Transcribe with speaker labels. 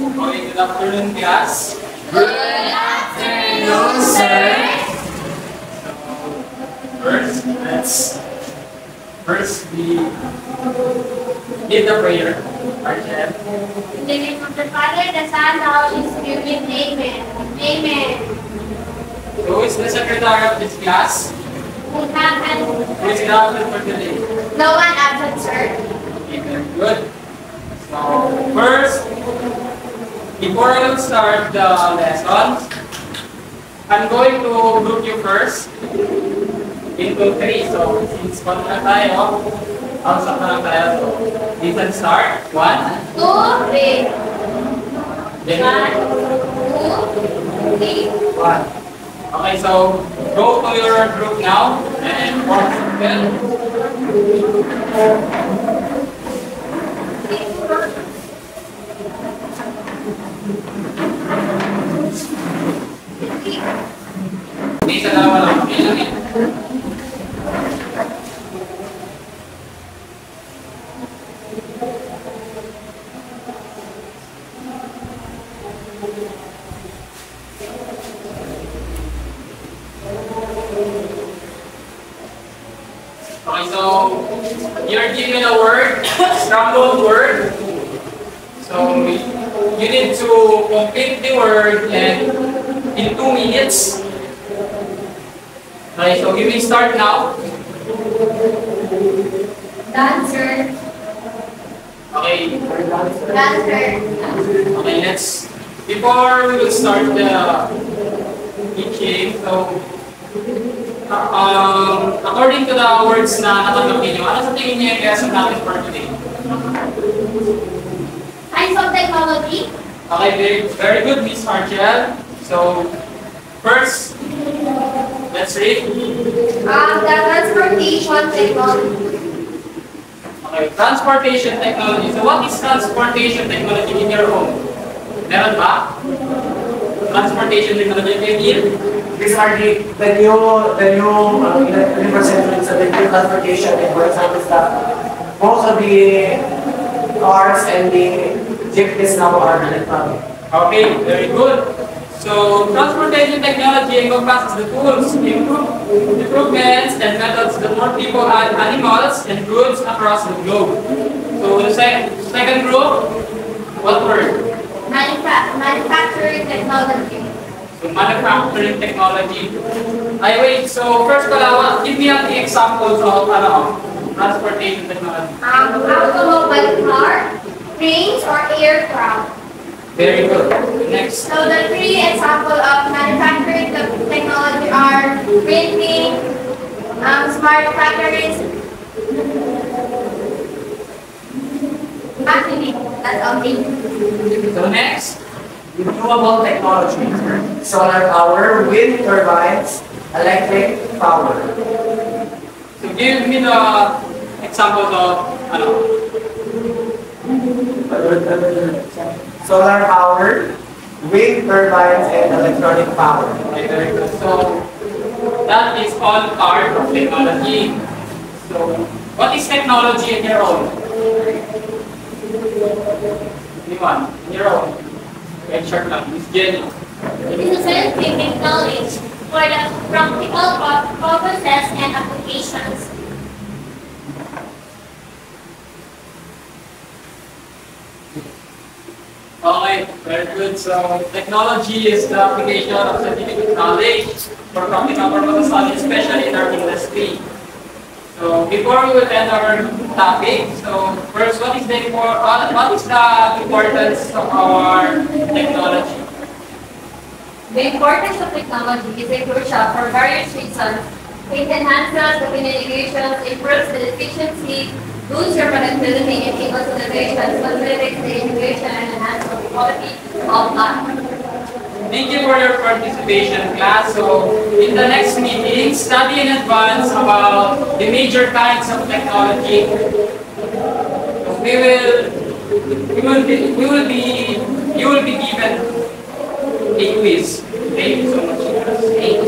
Speaker 1: Okay, good afternoon, class.
Speaker 2: Good afternoon, sir.
Speaker 1: First we did the prayer. Archel.
Speaker 2: In the name of the Father, the Son, the Holy Spirit, Amen. Amen.
Speaker 1: Who is the secretary of this class?
Speaker 2: We have
Speaker 1: Who is the absent for today?
Speaker 2: no one absent, sir.
Speaker 1: Okay, very good. So, first, before I will start the lesson, I'm going to group you first into three. So, since one na tayo, outside na lang tayo. So, we can start. 1,
Speaker 2: 2, 3.
Speaker 1: then
Speaker 2: 1, 2, 3.
Speaker 1: 1. Okay, so go to your group now and form circle. Hindi sa dalawa lang. Okay lang yan. Okay, so you're given a word, scrambled word. So you need to complete the word and in 2 minutes. Okay, so you may start now.
Speaker 2: Done, sir.
Speaker 1: Okay,
Speaker 2: Done, sir.
Speaker 1: okay, before we will start the teaching, so according to the words na natanggap ninyo, ano sa tingin niyo yung lesson natin for today?
Speaker 2: Science of Technology.
Speaker 1: Okay, very good, Miss Archel. So, first, let's read.
Speaker 2: The Transportation Technology.
Speaker 1: Okay, transportation technology. So, what is transportation technology in your home? Meron ba? Transportation technology in here?
Speaker 3: These are the new 20% sa the new transportation, and for example, most of the cars and the jeepneys now are electronic.
Speaker 1: Okay, very good. So, transportation technology encompasses the tools, improvements, and methods that more people and animals and goods across the globe. So, the second group, what word?
Speaker 2: Manufacturing Technology.
Speaker 1: So, manufacturing technology. Ay, wait. So, first pala, give me the examples of transportation technology.
Speaker 2: Automobile car, trains, or aircraft.
Speaker 1: Very good. Next.
Speaker 2: So the 3 examples of manufacturing technology are printing, smart factories, actually, that's okay.
Speaker 1: So, next.
Speaker 3: Renewable technology, solar power, wind turbines, electric power.
Speaker 1: So, give me the examples of,
Speaker 3: Solar power, wind turbines, and electronic power.
Speaker 1: Okay, very good. So, that is all part of technology. So, what is technology in your own? Anyone? In your own? Okay, short lang. Miss Jenny.
Speaker 2: It is a scientific knowledge for the practical purposes and applications.
Speaker 1: Okay, very good. So, technology is the application of scientific knowledge for practical purposes, especially in our industry. So, before we will end our topic, so first, what is the importance of our technology?
Speaker 2: The importance of technology is crucial for various reasons. It enhances the communications, improves the efficiency, boosts your productivity, enables innovation, facilitates the integration, and enhances the quality of life.
Speaker 1: Thank you for your participation, class. So, in the next meeting, study in advance about the major kinds of technology. You will be given a quiz. Thank you so much.
Speaker 2: Thank you.